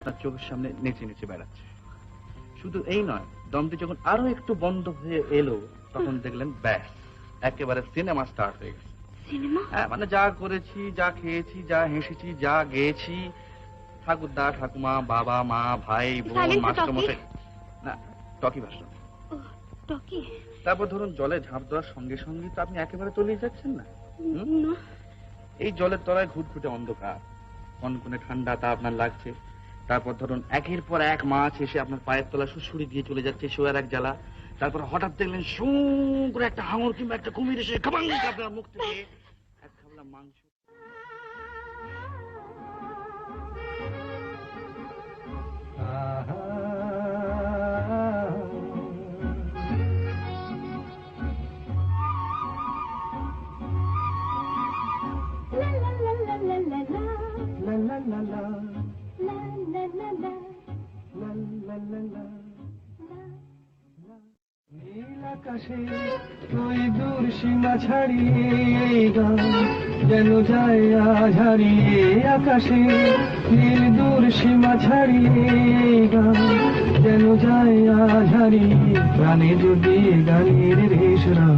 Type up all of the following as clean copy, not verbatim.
তার চোখের সামনে নেচে নেচে বেড়াচ্ছে। শুধু এই নয়, দমটি যখন আরো একটু বন্ধ হয়ে এলো তখন দেখলেন ব্যাস একেবারে সিনেমা স্টার্ট হয়ে গেছে। হ্যাঁ, মানে যা করেছি, যা খেয়েছি, যা হেসেছি, যা গেয়েছি, ঠাকুরদা, ঠাকুমা, বাবা, মা, ভাই, বোন, মাস্টারমশাই, না টকি ভাষণ। তারপর ধরুন জলে ঝাঁপ দেওয়ার সঙ্গে সঙ্গে তো আপনি একেবারে তলিয়ে যাচ্ছেন না। এই জলের তলায় ঘুটঘুটে অন্ধকার, কনকনে ঠান্ডাটা আপনার লাগছে। তারপর ধরুন একের পর এক মাছ এসে আপনার পায়ের তলা সুড়সুড়ি দিয়ে চলে যাচ্ছে, শোয়ার এক জ্বালা। তারপর হঠাৎ দেখলেন শু করে একটা হাঙর কিংবা একটা কুমির এসে খাবাং আপনার মুখ থেকে এক খাবলা মাংস। নীল আকাশে ওই দূর সীমা ছাড়িয়ে গান যেন যায় আজ হারিয়ে, আকাশে নীল দূর সীমা ছাড়িয়ে গান যেন যায় আজ হারিয়ে। প্রাণে যদি গানের রেশরা,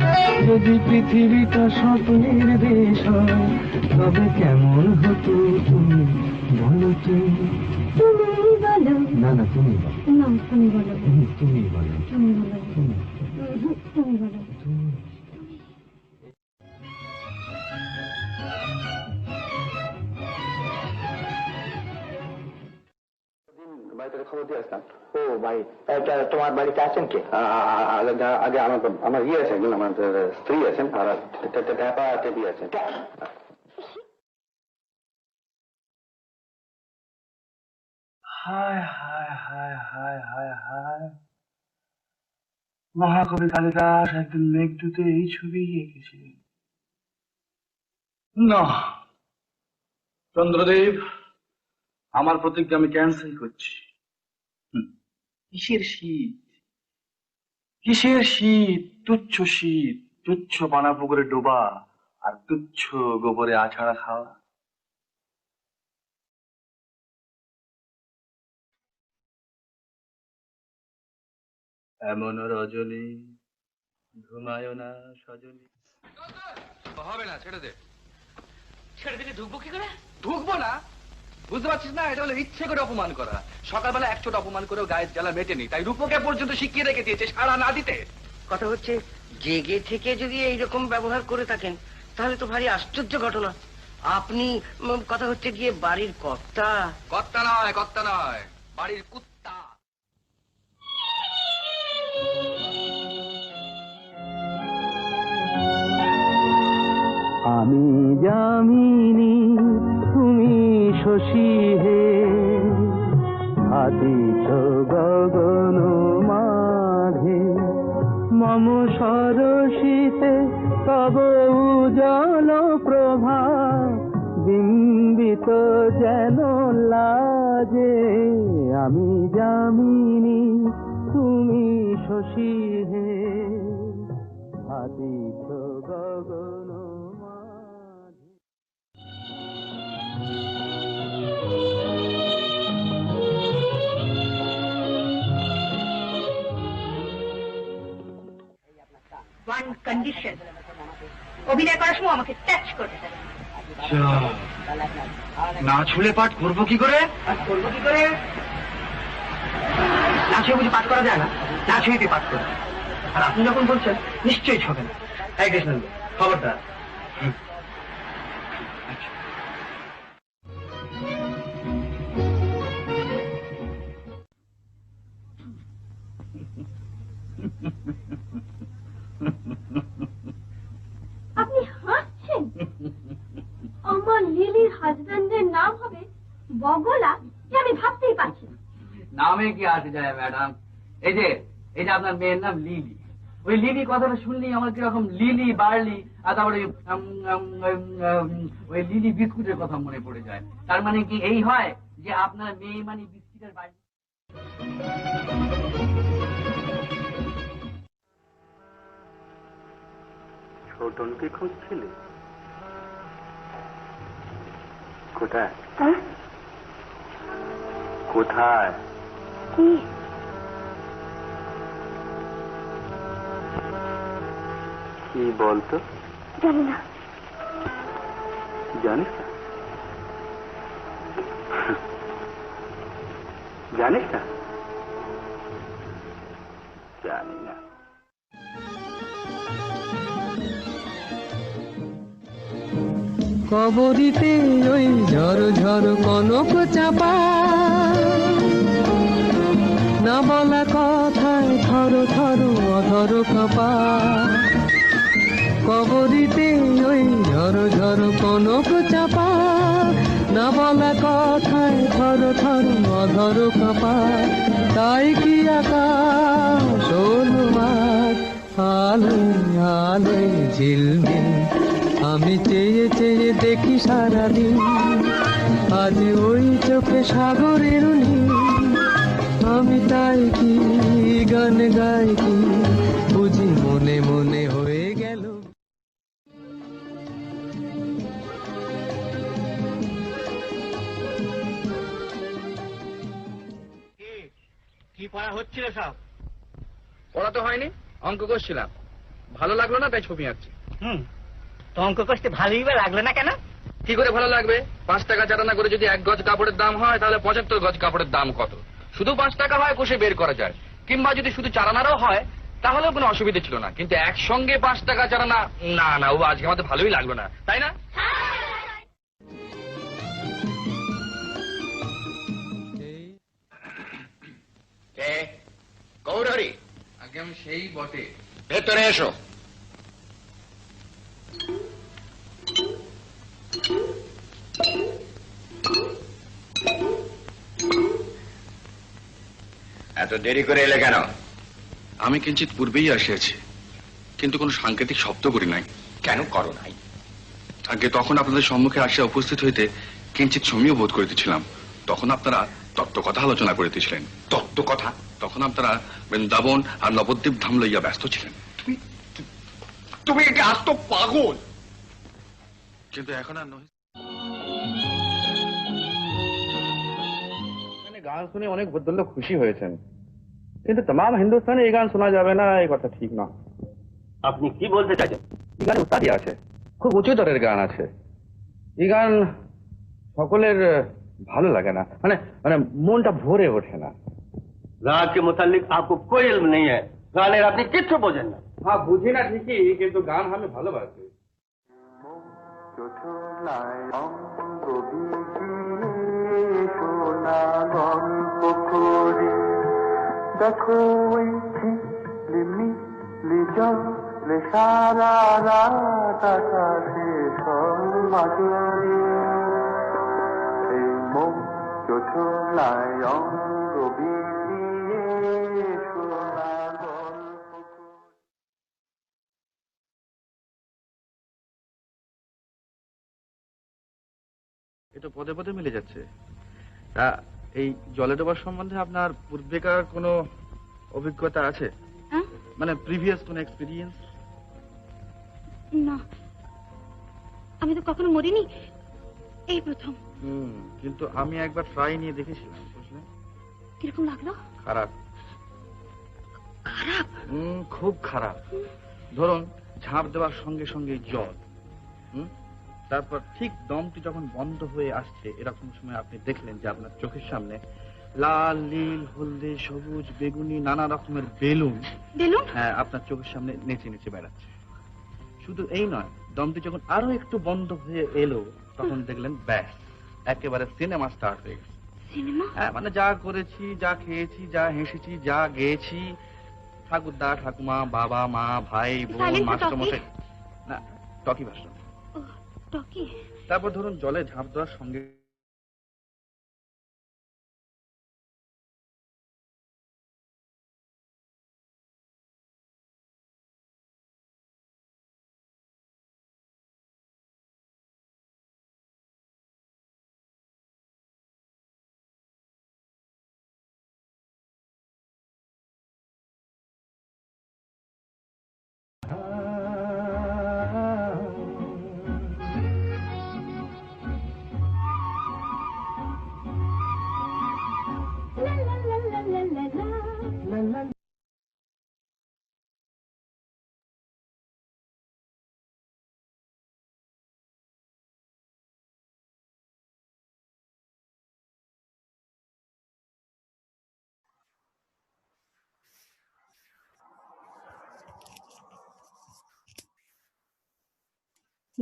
যদি পৃথিবীটা স্বপ্নের দেশ হয়, তবে কেমন হতো তুমি বলো? তুমি বলো না, না তুমি বলো, না তুমি বলো, তুমি বলো, তুমি বলো, তুমি বলো, তুমি। বাড়ি থেকে খবর দিয়ে আসতাম। ও বাড়ি, তোমার বাড়িতে আছেন কে? আগে আমার ইয়ে আছে, একজন আমার স্ত্রী আছেন, আর ট্যাপা টেপি আছেন। হায় হায় হায় হায় হায় হায়, মহাকবি কালিদাস একদিন মেঘদূতে এই ছবি এঁকেছিলেন। না চন্দ্রদেব, আমার প্রতিজ্ঞা আমি ক্যান্সেল করছি। কিসের শীত, কিসের শীত? তুচ্ছ শীত, তুচ্ছ পানা পুকুরে ডোবা আর তুচ্ছ গোবরে আছাড়া খাওয়া। এমন রজনী ঘুমায় না সজনী। হবে না, ছেড়ে দে। ছেড়ে দিলে ঢুকবো কি করে? ঢুকবো না? বুঝতে পারছিস না? এটা হলো ইচ্ছে করে অপমান করা। সকালবেলা একচোট অপমান করেও গায়ের জ্বালা মেটেনি, তাই রূপকে পর্যন্ত শিখিয়ে রেখে দিয়েছে সাড়া না দিতে। কথা হচ্ছে জেগে থেকে যদি এইরকম ব্যবহার করে থাকেন তাহলে তো ভারী আশ্চর্য ঘটনা। আপনি কথা হচ্ছে গিয়ে বাড়ির কর্তা। কর্তা নয়, কর্তা নয়, বাড়ির কুত্তা। আমি যামিনী তুমি শশী হে, হাতিছ গগন মাঝে, মম সরসিতে তব উজ্জ্বল প্রভা, বিম্বিত যেন লাজে। আমি যামিনী তুমি শশী হে, হাতিছ গগন মাঝে। ওয়ান কন্ডিশন, অভিনয় করার সময় আমাকে টাচ করতে হবে। না ছুলে পাঠ করবো কি করে? করবো কি করে? না ছুঁয়ে বুঝি পাঠ করা যায় না? না ছুঁয়েতে পাঠ করে। আর আপনি যখন বলছেন নিশ্চয়ই ছবেন। এই কৃষ্ণ, খবরদার। আপনি হাসছেন? আমার লিলির হাজবেন্ডের নাম হবে বগলা, যে আমি ভাবতেই পারছি না। নামে কি আসে যায় ম্যাডাম? এই যে আপনার মেয়ের নাম লিলি, ওই লিলি কথাটা শুনলেই আমার কিরকম লিলি বার্লি, আর তারপরে ওই লিলি বিস্কুটের কথা মনে পড়ে যায়। তার মানে কি এই হয় যে আপনার মেয়ে মানে বিস্কুটের বাড়ি? ছোটনকে খুঁজছিলে? কোথায়? কোথায়? কি? কি বলতো? জানি না। জানিস না? জানিস না? জানি না। কবরিতে ওই ঝড় ঝড় কনক চাপা, না বলা কথায় থর থর অধর কাঁপা। কবরিতে ওই ঝড় ঝড় কনক চাপা, না বলা কথায় থর থর অধর কাঁপা। তাই কি আকাশ হলো আজ আলোয় আলোয় ঝিলমিল, আমি চেয়ে চেয়ে দেখি সারাদিন। আজ ওই চোখে সাগরের নীল, আমি তাই কি গান গাই কি বুঝি মনে মনে হয়ে গেল। কি পড়া হচ্ছিল সব? পড়া তো হয়নি, অঙ্ক করছিলাম। ভালো লাগলো না তাই ছবি আঁকছি। তো অঙ্ক করতে ভালোই বা লাগলো না কেন? কি করে ভালো লাগবে? 5 টাকা চাটানা করে যদি 1 গজ কাপড়ের দাম হয়, তাহলে 75 গজ কাপড়ের দাম কত? শুধু 5 টাকা হয় কষে বের করা যায়, কিংবা যদি শুধু চারানারও হয় তাহলেও কোনো অসুবিধা ছিল না। কিন্তু একসঙ্গে 5 টাকা চারানা, না না, ও আজকে আমাদের ভালোই লাগলো না, তাই না? গৌরহরি, আগে আমি সেই বটে। ভেতরে এসো। এত দেরি করে এলে কেন? আমি কিঞ্চিত পূর্বেই আসিয়াছি, কিন্তু কোনো সাংকেতিক শব্দ করি নাই। কেন করো নাই? আগে তখন আপনাদের সম্মুখে আসিয়া উপস্থিত হইতে কিঞ্চিত সমীহ বোধ করিতেছিলাম। তখন আপনারা তত্ত্ব কথা আলোচনা করিতেছিলেন। তত্ত্ব কথা? তখন আপনারা বৃন্দাবন আর নবদ্বীপ ধাম লইয়া ব্যস্ত ছিলেন। তুমি এটা আস্ত পাগল। কিন্তু এখন আর নয়। গান শুনে অনেক ভদ্রলোক খুশি হয়েছেন, কিন্তু तमाम হিন্দুস্তানে এই গান শোনা যাবে না, এই কথা ঠিক না। আপনি কি বলতে চাইছেন? এই গানে উস্তাদি আছে, খুব উঁচু দরের গান আছে। এই গান সকলের ভালো লাগে না, মানে মানে মনটা ভরে ওঠে না। রাগ के मुतालिक आपको कोई इल्म नहीं है। গানের আপনি কিচ্ছু বোঝেন না। হ্যাঁ, বুঝি না ঠিকই, কিন্তু গান আমি ভালোবাসি। দেখো ওই ঝিলিমিলি জলে সারা রাত আকাশে মাঝারি, এই মুখ চোখলায় অঙ্গ বিলিয়ে শোনা গল্প। এটা পদে পদে মিলে যাচ্ছে। তা এই জলে ডোবার সম্বন্ধে আপনার পূর্বেকার কোনো অভিজ্ঞতা আছে? মানে প্রিভিয়াস কোনো এক্সপিরিয়েন্স? না, আমি তো কখনো মরিনি, এই প্রথম। কিন্তু আমি একবার ট্রাই নিয়ে দেখেছিলাম, বুঝলেন? কিরকম লাগলো? খারাপ। খারাপ? খুব খারাপ। ধরুন ঝাঁপ দেওয়ার সঙ্গে সঙ্গে জল, তারপর ঠিক দমটি যখন বন্ধ হয়ে আসছে, এরকম সময় আপনি দেখলেন যে আপনার চোখের সামনে লাল, নীল, হলদে, সবুজ, বেগুনি নানা রকমের বেলুন হ্যাঁ আপনার চোখের সামনে নেচে নেচে বেড়াচ্ছে। শুধু এই নয়, দমটি যখন আরো একটু বন্ধ হয়ে এলো, তখন দেখলেন ব্যাস, একেবারে সিনেমা স্টার্ট হয়ে গেছে। হ্যাঁ, মানে যা করেছি, যা খেয়েছি, যা হেসেছি, যা গেয়েছি, ঠাকুরদা, ঠাকুমা, বাবা, মা, ভাই, বোন, মাস্টারমশাই, না টকি ভাষণ। তারপর ধরুন জলে ঝাঁপ দেওয়ার সঙ্গে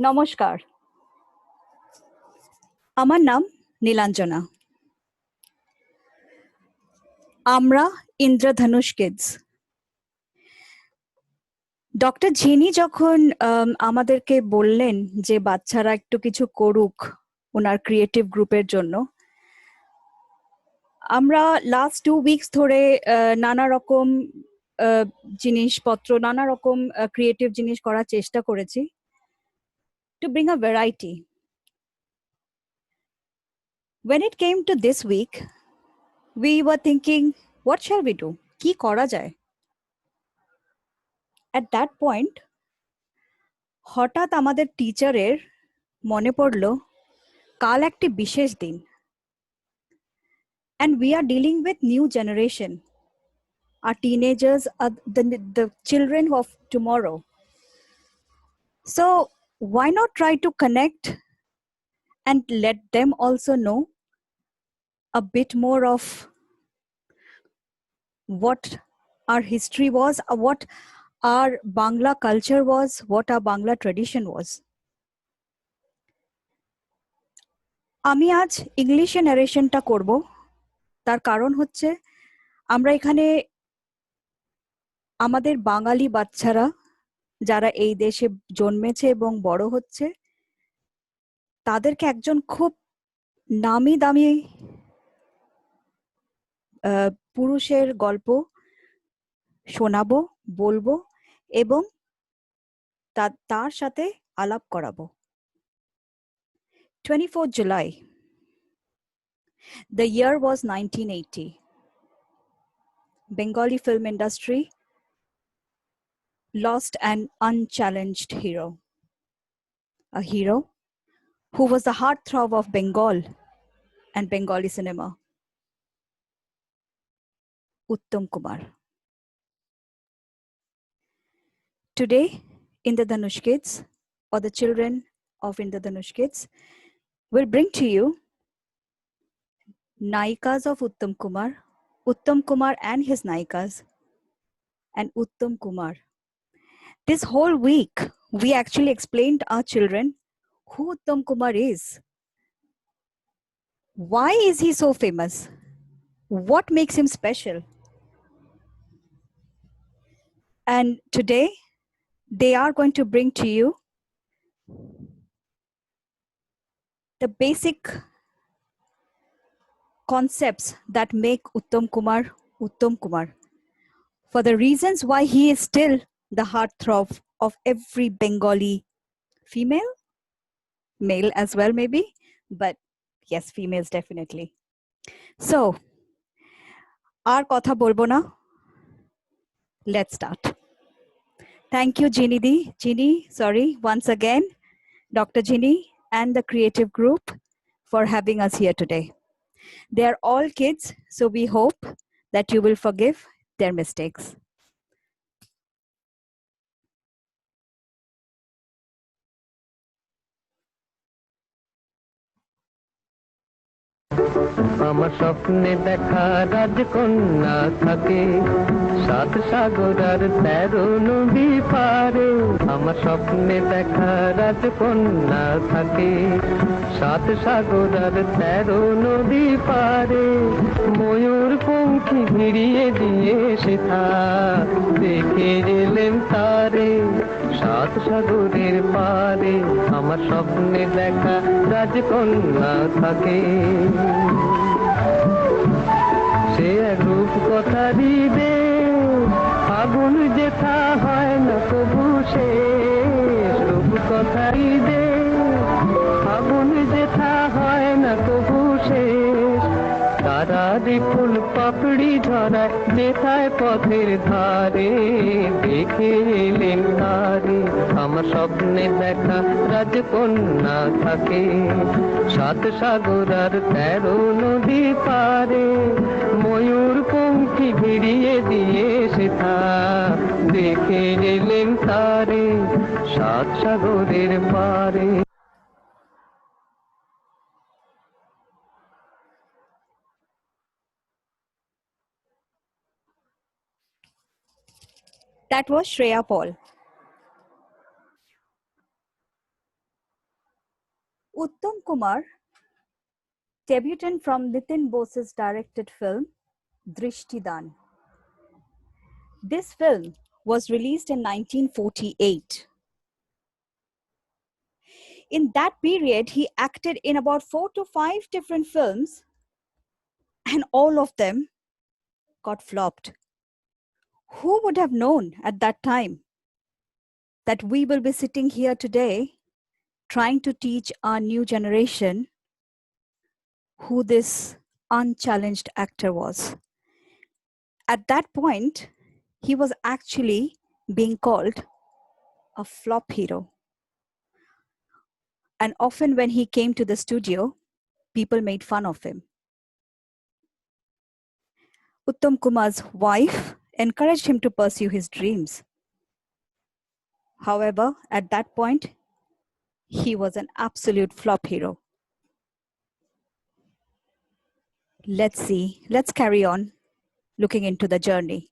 নমস্কার, আমার নাম নীলাঞ্জনা। আমরা ইন্দ্রধনুষ কিডস। ডক্টর ঝিনি যখন আমাদেরকে বললেন যে বাচ্চারা একটু কিছু করুক ওনার ক্রিয়েটিভ গ্রুপের জন্য, আমরা লাস্ট 2 উইকস ধরে নানা রকম জিনিসপত্র, নানা রকম ক্রিয়েটিভ জিনিস করার চেষ্টা করেছি to bring a variety. When it came to this week, we were thinking, what shall we do? কি করা যায়? At that point, হঠাৎ আমাদের টিচারের মনে পড়লো কাল একটি বিশেষ দিন, and we are dealing with new generation. Our teenagers are the children of tomorrow. So why not try to connect and let them also know a bit more of what our history was, what our Bangla culture was, what our Bangla tradition was. আমি আজ ইংলিশে ন্যারেশনটা করব, তার কারণ হচ্ছে আমরা এখানে আমাদের বাঙালি বাচ্চারা যারা এই দেশে জন্মেছে এবং বড় হচ্ছে, তাদেরকে একজন খুব নামি দামি পুরুষের গল্প শোনাবো, বলবো এবং তার সাথে আলাপ করাবো। 24th July, the year was 1980. Bengali film industry lost an unchallenged hero, a hero who was the heartthrob of Bengal and Bengali cinema, Uttam Kumar. Today, Indradhanush Kids, or the children of Indradhanush Kids, will bring to you Naikas of Uttam Kumar and his Naikas, and Uttam Kumar. This whole week, we actually explained our children who Uttam Kumar is. Why is he so famous? What makes him special? And today, they are going to bring to you the basic concepts that make Uttam Kumar, for the reasons why he is still the heartthrob of every Bengali female, male as well maybe, but yes, females definitely. So, আর কথা বলবো না, let's start. Thank you, Ginny, once again, Dr. Ginny and the creative group for having us here today. They are all kids, so we hope that you will forgive their mistakes. আমার স্বপ্নে দেখা রাজকন্যা থাকে 7 সাগর আর 13 নদী পারে। আমার স্বপ্নে দেখা রাজকন্যা থাকে 7 সাগর আর 13 নদী পারে। ময়ূর পঙ্খী ভিড়িয়ে দিয়ে সেথা দেখে এলেন তারে 7 সাগরের পারে। আমার স্বপ্নে দেখা রাজকন্যা থাকে। সে রূপ কথারি দে আগুন যেথা হয় না কবু শেষ। রূপ কথারি দে আগুন যেথা হয় না কবু শেষ। তারারি ফুল পাপড়ি ঝরায় যেথায় পথের ধারে দেখে এলেন তারে। আমার স্বপ্নে দেখা রাজকন্যা থাকে 7 সাগর আর 13 নদী পারে। ময়ূর পঙ্খী ভিড়িয়ে দিয়ে সেথা দেখে এলেন তারে 7 সাগরের পারে। That was Shreya Paul. Kumar, debutant from Nitin Bose's directed film Drishtidan. This film was released in 1948. In that period, he acted in about 4 to 5 different films, and all of them got flopped. Who would have known at that time that we will be sitting here today trying to teach our new generation who this unchallenged actor was? At that point, he was actually being called a flop hero. And often when he came to the studio, people made fun of him. Uttam Kumar's wife encouraged him to pursue his dreams. However, at that point, he was an absolute flop hero. Let's carry on looking into the journey.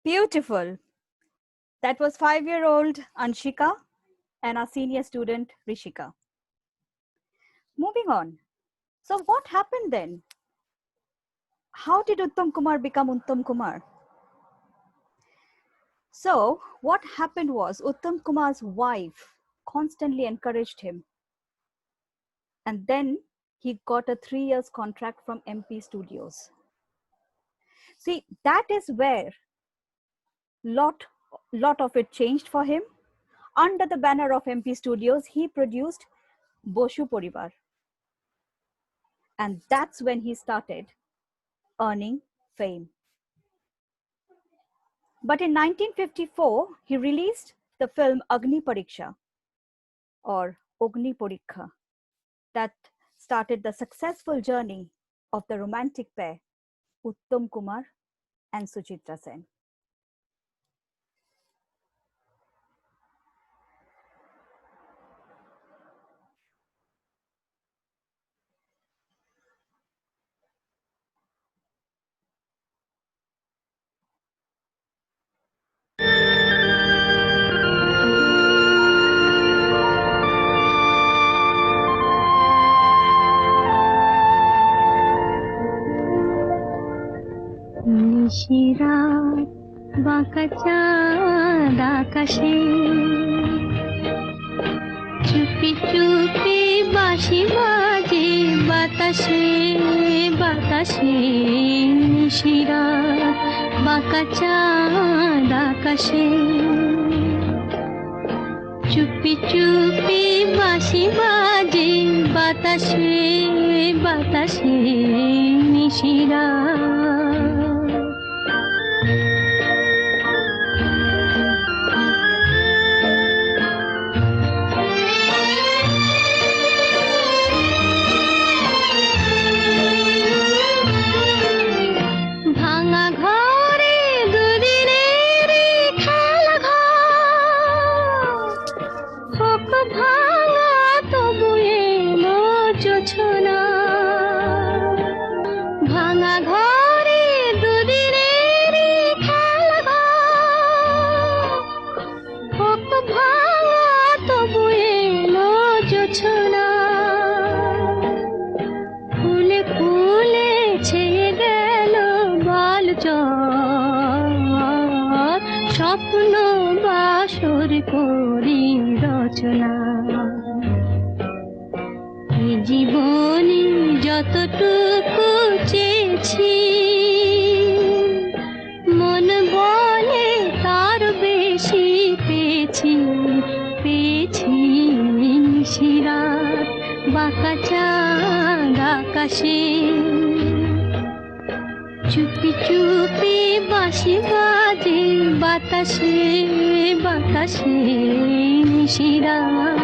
Beautiful. That was 5-year-old Anshika and our senior student Rishika. Moving on. So what happened then? How did Uttam Kumar become Uttam Kumar? So what happened was Uttam Kumar's wife constantly encouraged him. And then he got a 3 years contract from MP Studios. See, that is where lot of it changed for him. Under the banner of MP Studios, he produced Boshu Poribar. And that's when he started earning fame. But in 1954, he released the film Agni Pariksha or Agni Parikha that started the successful journey of the romantic pair Uttam Kumar and Suchitra Sen. নিশিরাত বাঁকা চাঁদ আকাশে চুপি চুপি বাঁশি বাজে বাতাসে বাতাসে নিশিরাত বাঁকা চাঁদ আকাশে চুপি চুপি বাঁশি বাজে বাতাসে বাতাসে নিশিরাত না এই জীবনে যতটুকু চেয়েছি মন বলে তার বেশি পেয়েছি পেয়েছি নিশিরাত বাঁকা চাঁদ আকাশে চুপি চুপি বাঁশি বাজে বাতাসে বাতাসে নিশিরাত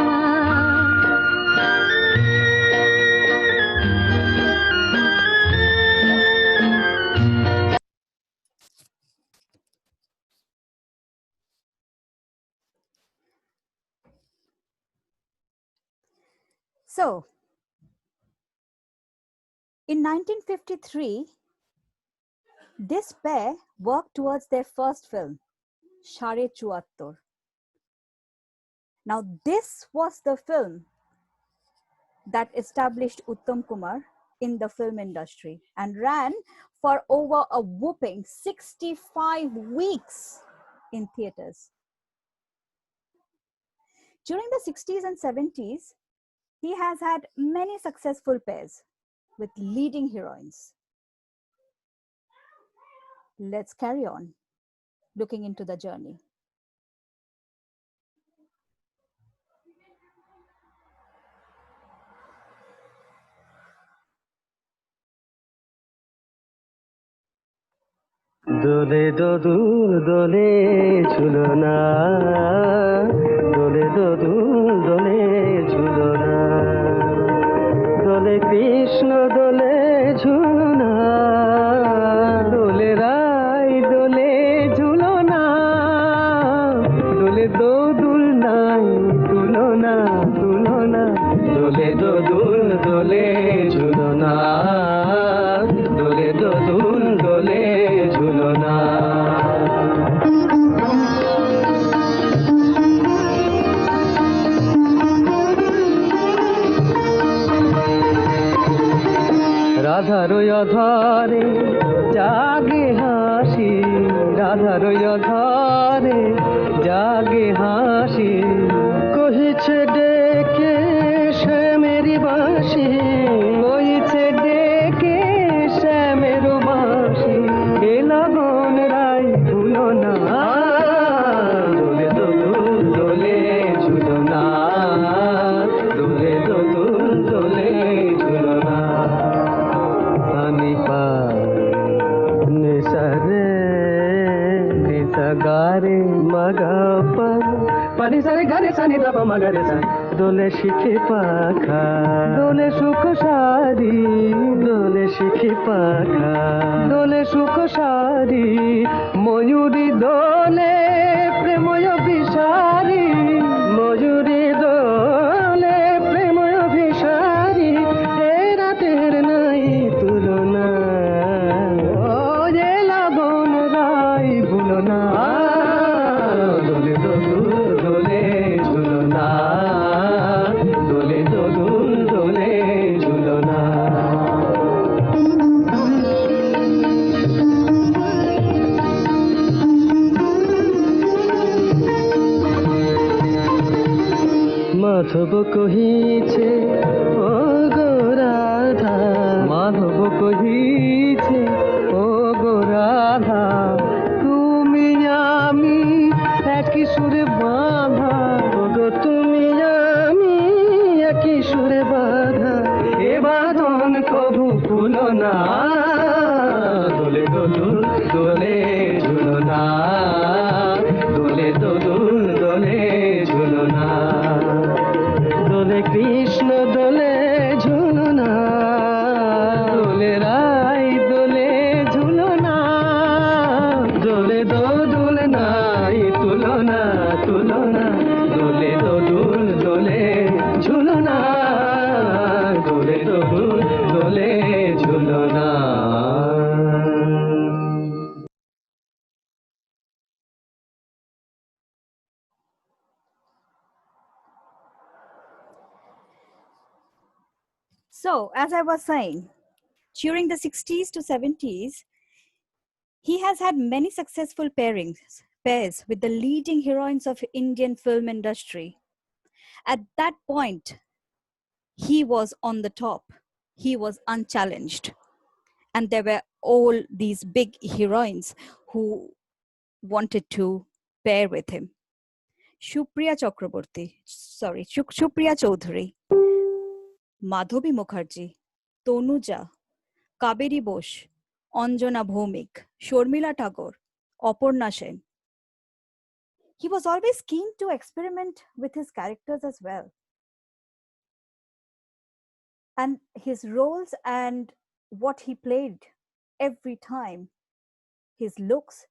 So, in 1953, this pair worked towards their first film, Share Chuattor. Now, this was the film that established Uttam Kumar in the film industry and ran for over a whopping 65 weeks in theaters. During the 60s and 70s, he has had many successful pairs with leading heroines. Let's carry on looking into the journey. দোলে দোদুল দোলে ঝুলনা দোলে দোদুল দোলে ঝুলনা দোলে কৃষ্ণ দোলে ঝুলনা দোলে রাই দোলে ঝুলনা দোলে দোদুল নাই তুলনা তুলনা দোলে দোদুল দোলে ঝুলনা দোলে দোদুল দোলে ঝুলনা রাধার অধরে জাগে হাসি রাধার অধরে জাগে হাসি কহিছে ডেকে শ্যামের বাঁশি কহিছে ডেকে শ্যামের বাঁশি এ লগন রাই ভুলো না দোলে দোদুল দোলে ঝুলনা দোলে দোদুল দোলে ঝুলনা গারে মগা পানি সারে গারে সানি দাবা মাগারে সা দোলে শিখে পাখা দোলে সুখ সারি দোলে শিখে পাখা দোলে সুখ সারি ময়ূরী দোলে প্রেময় বিসারি ময়ূরী দোলে প্রেময় বিসারি এ রাতের নাই তুলনা ও যে লগন রাই ভুলো না দোলে দোদুল দোলে ঝুলনা দোলে দোদুল দোলে ঝুলনা মাধব কহিছে ও গো রাধা মাধব কহিছে ও গো রাধা তুমি আমি একই সুরে বাঁধা ও গো তুমি আমি একই সুরে বাঁধা এ বাঁধন কবু খুলো না দোলে দোদুল দোলে ঝুলনা দোলে দোদুল দোলে ঝুলনা দোলে কৃষ্ণ দোলে ঝুলনা দোলে রাই দোলে ঝুলনা দোলে দোদুল নাই তুলনা তুলনা দোলে দোদুল দোলে ঝুলনা দোলে দোদুল দোলে ঝুলনা So, as I was saying, during the 60s to 70s, he has had many successful pairs with the leading heroines of Indian film industry. At that point, he was on the top. He was unchallenged. And there were all these big heroines who wanted to pair with him. Supriya Chaudhary, Madhavi Mukherjee, Tanuja, Kaberi Bose, Anjana Bhaumik, Sharmila Tagore, Aparna Sen. He was always keen to experiment with his characters as well. And his roles and what he played every time, his looks,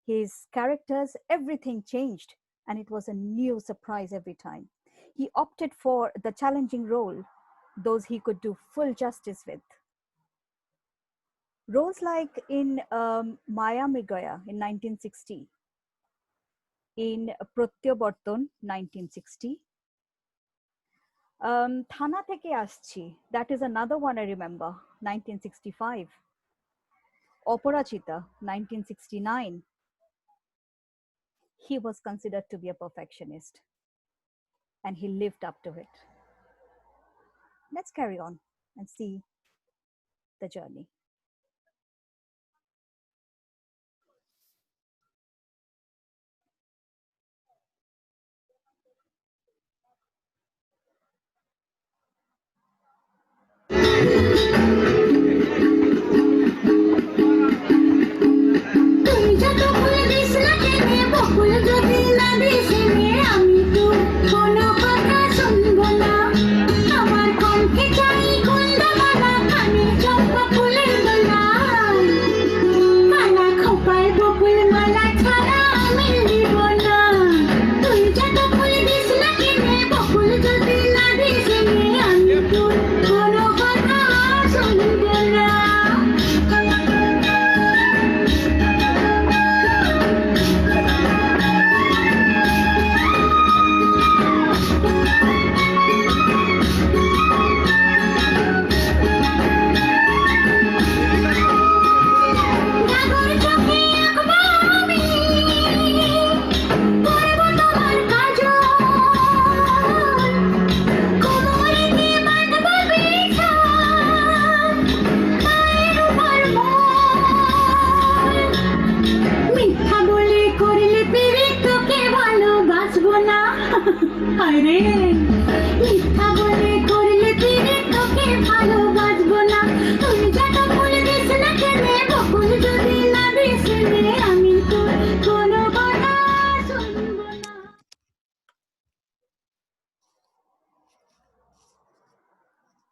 his characters, everything changed. And it was a new surprise every time. He opted for the challenging role, those he could do full justice with. Roles like in Maya Mrigaya in 1960, in Pratyabartan 1960, Thana Theke Aschi, that is another one I remember, 1965. Aparajita, 1969. He was considered to be a perfectionist, and he lived up to it. Let's carry on and see the journey.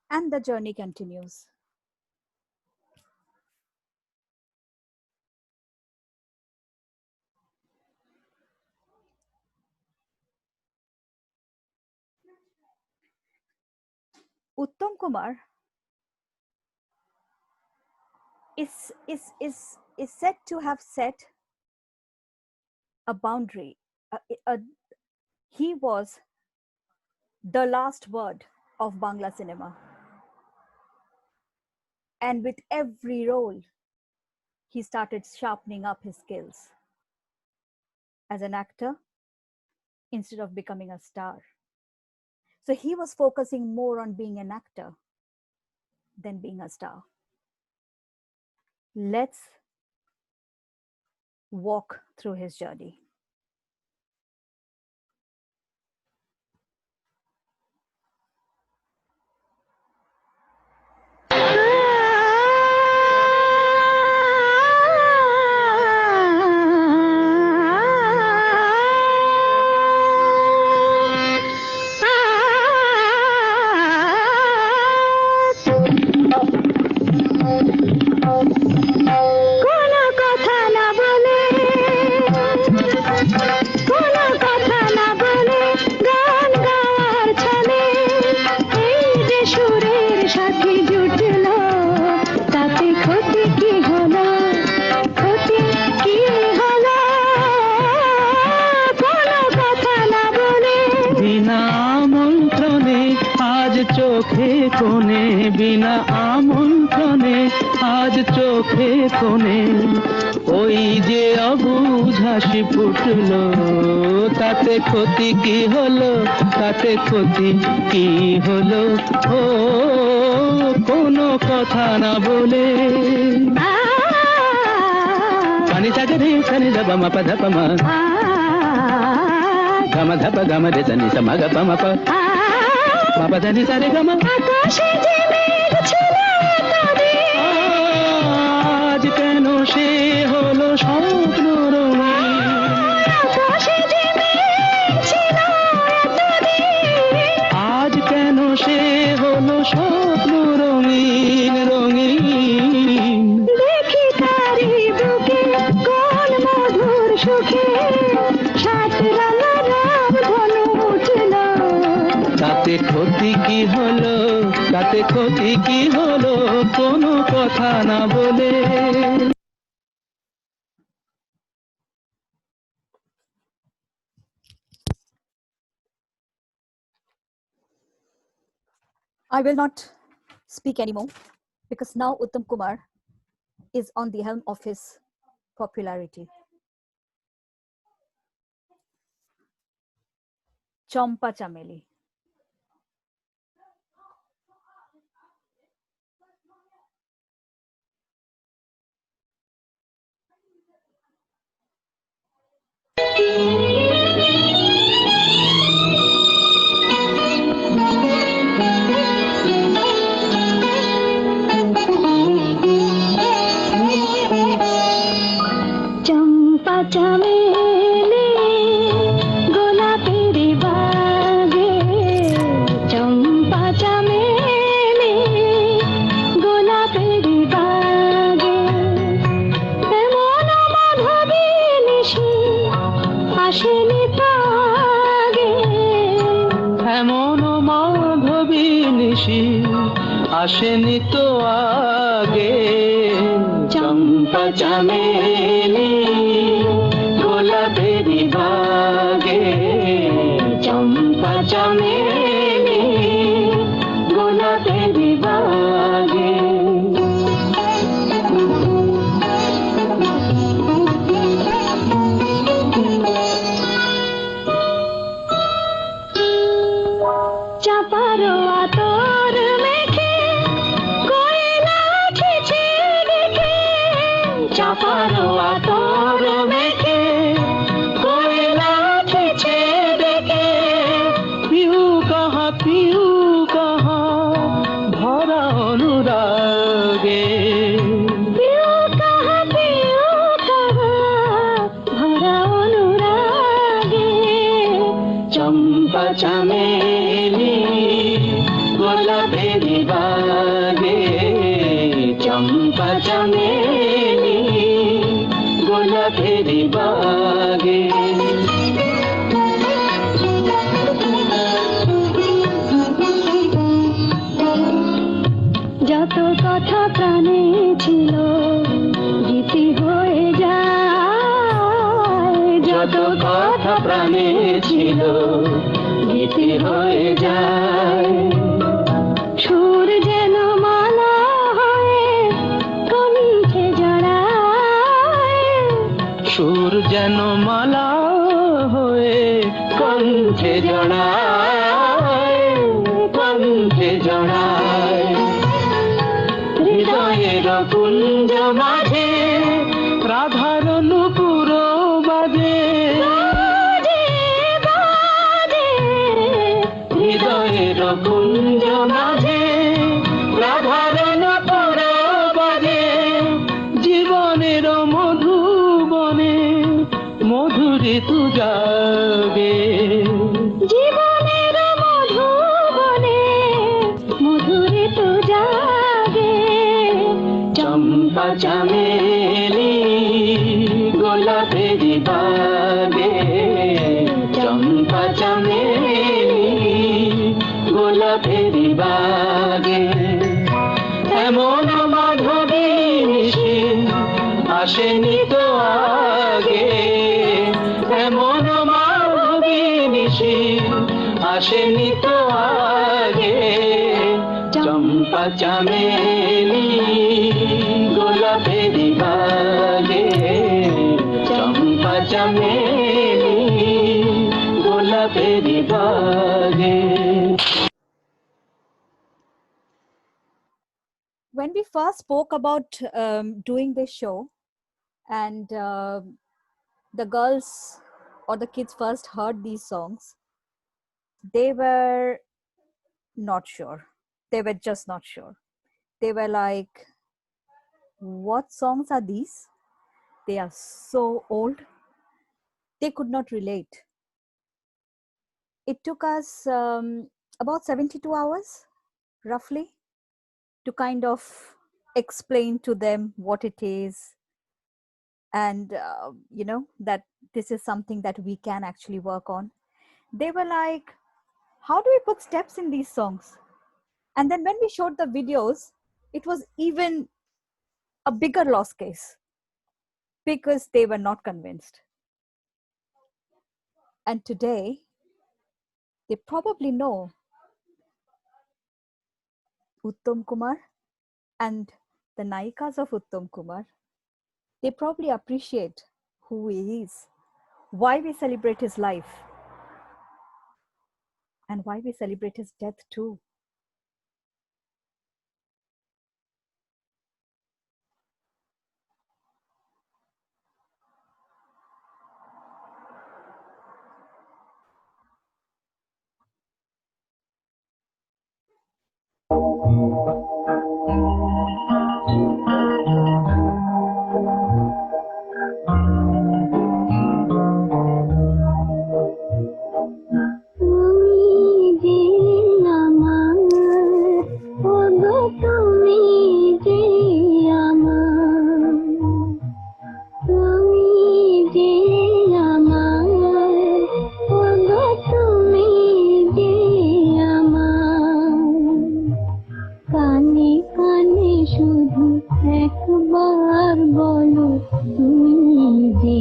And the journey continues. Uttam Kumar is said to have set a boundary. He was the last word of Bangla cinema. And with every role, he started sharpening up his skills as an actor instead of becoming a star. So he was focusing more on being an actor than being a star. Let's walk through his journey. बिना आमंत्रणे आज चोखे कोने ওই যে অবুঝ হাসি ফুটলো, তাতে ক্ষতি কি হলো, তাতে ক্ষতি কি হলো, ও কোনো কথা না বলে। পানি সাগরে রে সানি ধপ মা পা ধপ মা, গম ধপ গম রে সানি সা মা গ পা মা পা, মা পা ধনি সা রে গ মা। আকাশে যে মেঘ ছিল এতদিন, আজ কেন সে হলো স্বপ্ন রঙিন। আকাশে যে মেঘ ছিল এতদিন, আজ কেন সে হলো স্বপ্ন রঙিন রঙিন। দেখি তারি বুকে কোন মধুর সুখে সাত রাঙা রাম ধনু উঠল। তাতে ক্ষতি কি হলো, তাতে ক্ষতি কি হলো, কোনো কথা না বলে। I will not speak anymore because now Uttam Kumar is on the helm of his popularity. Champa Chameli. চম্পা চামেলি গোলাপের বাগে, চম্পা চামেলি গোলাপের বাগে, এমন মাধবী নিশি আসেনি তো আগে। এমন মাধবী নিশি আসেনি তো আগে। চম্পা চামেলি গোলাপের বাগে, চম্পা চামেলি গোলাপের বাগে। চাপার আতর মেখে কোয়েলা ছেছে দেখে, চাপার আতর মেখে কোয়েলা ছেছে দেখে, পিউ কাহা ভরা অনুরাগে। পিউ কাহা ভরা অনুরাগে। চম্পা চামেলি গোলাপের বাগে, চম্পা চামেলি গোলাপের বাগে। যত কথা প্রাণে ছিল গীতি হয়ে যায়, যত কথা প্রাণে ছিল গীতি হয়ে যায়। সুর যেন মালা হয়ে কণ্ঠে জড়ায়, সুর যেন মালা হয়ে কণ্ঠে জড়ায়, কণ্ঠে জড়ায়। হৃদয়ের কুঞ্জ মাঝে রাধার নুপুর বাজে, হৃদয়ের কুঞ্জ মাঝে রাধার নুপুর বাজে। জীবনের মধুবনে মধুরে তু যাবে, জীবনের মধুবনে মধুরে তো জাগে। চম্পা চামেলি গোলাপের বাগে, চম্পা চামেলি গোলাপের বাগে। এমন মাধবী নিশি আসেনি তো আগে, এমন মাধবী নিশি আসেনি তো আগে। চম্পা চামেলি গোলাপের বাগে, when we first spoke about doing this show, and the girls or the kids first heard these songs, they were not sure. They were just not sure. They were like, what songs are these? They are so old. They could not relate. It took us about 72 hours, roughly, to kind of explain to them what it is, and that this is something that we can actually work on. They were like, how do we put steps in these songs? And then when we showed the videos, it was even a bigger loss case, because they were not convinced. And today, they probably know Uttam Kumar and the Nayikas of Uttam Kumar. They probably appreciate who he is, why we celebrate his life, and why we celebrate his death too. একবার বলো তুমি যে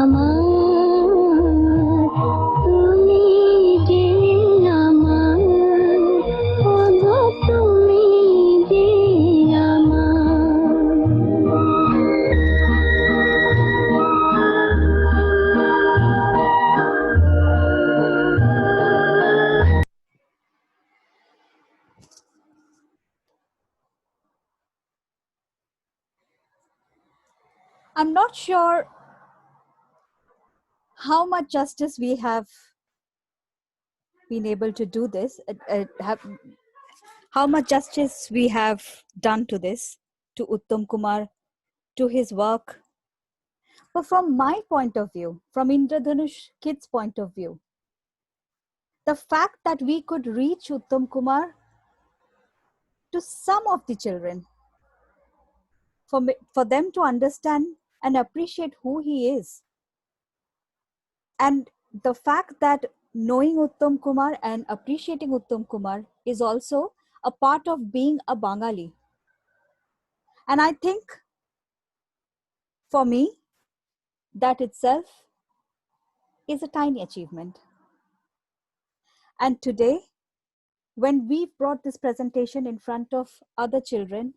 আমার, তুমি যে আমার, ওগো তুমি যে I'm not sure how much justice we have been able to do this, how much justice we have done to this, to Uttam Kumar, to his work. But from my point of view, from Indradhanush Kids' point of view, the fact that we could reach Uttam Kumar to some of the children, for them to understand and appreciate who he is. And the fact that knowing Uttam Kumar and appreciating Uttam Kumar is also a part of being a Bengali. And I think for me, that itself is a tiny achievement. And today, when we brought this presentation in front of other children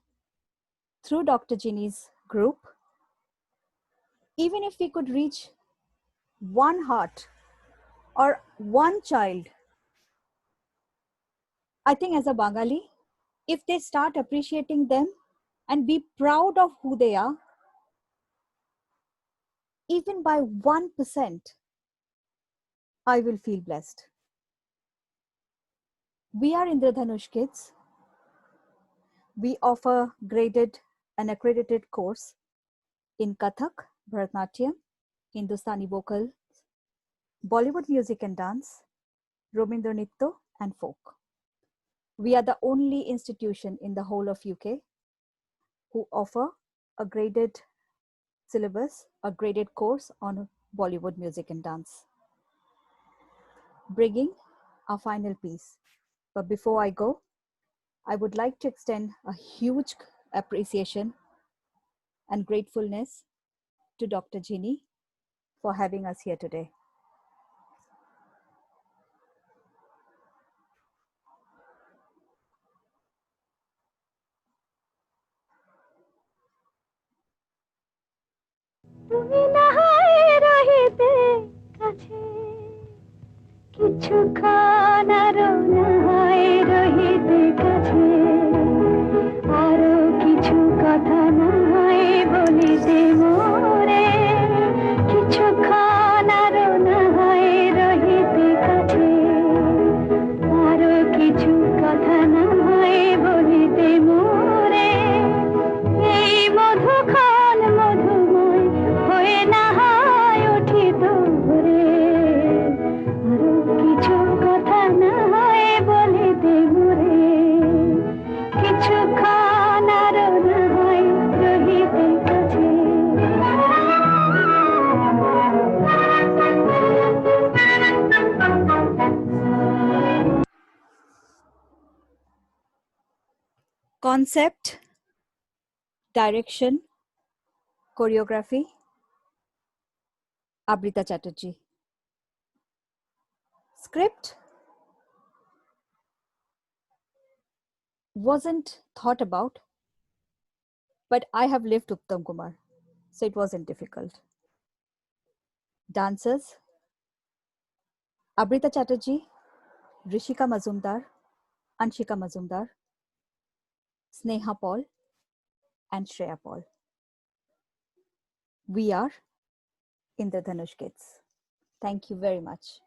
through Dr. Ginny's group, even if we could reach one heart or one child, I think as a Bengali, if they start appreciating them and be proud of who they are, even by 1%, I will feel blessed. We are Indradhanush Kids. We offer graded and accredited course in Kathak, Bharatanatyam, Hindustani vocal, Bollywood music and dance, Rabindra Nitya and folk. We are the only institution in the whole of UK who offer a graded syllabus, a graded course on Bollywood music and dance. Bringing our final piece. But before I go, I would like to extend a huge appreciation and gratefulness to Dr. Ginny for having us here today. তুমি না হয় রহিতে কাছে, কিছুক্ষণ আরো না হয় রহিতে কাছে, আরো concept, direction, choreography, Abrita Chatterjee. Script wasn't thought about, but I have lived Uttam Kumar, so it wasn't difficult. Dancers, Abrita Chatterjee, Rishika Mazumdar, Anshika Mazumdar, Sneha Paul, and Shreya Paul. We are Indradhanush Kids. Thank you very much.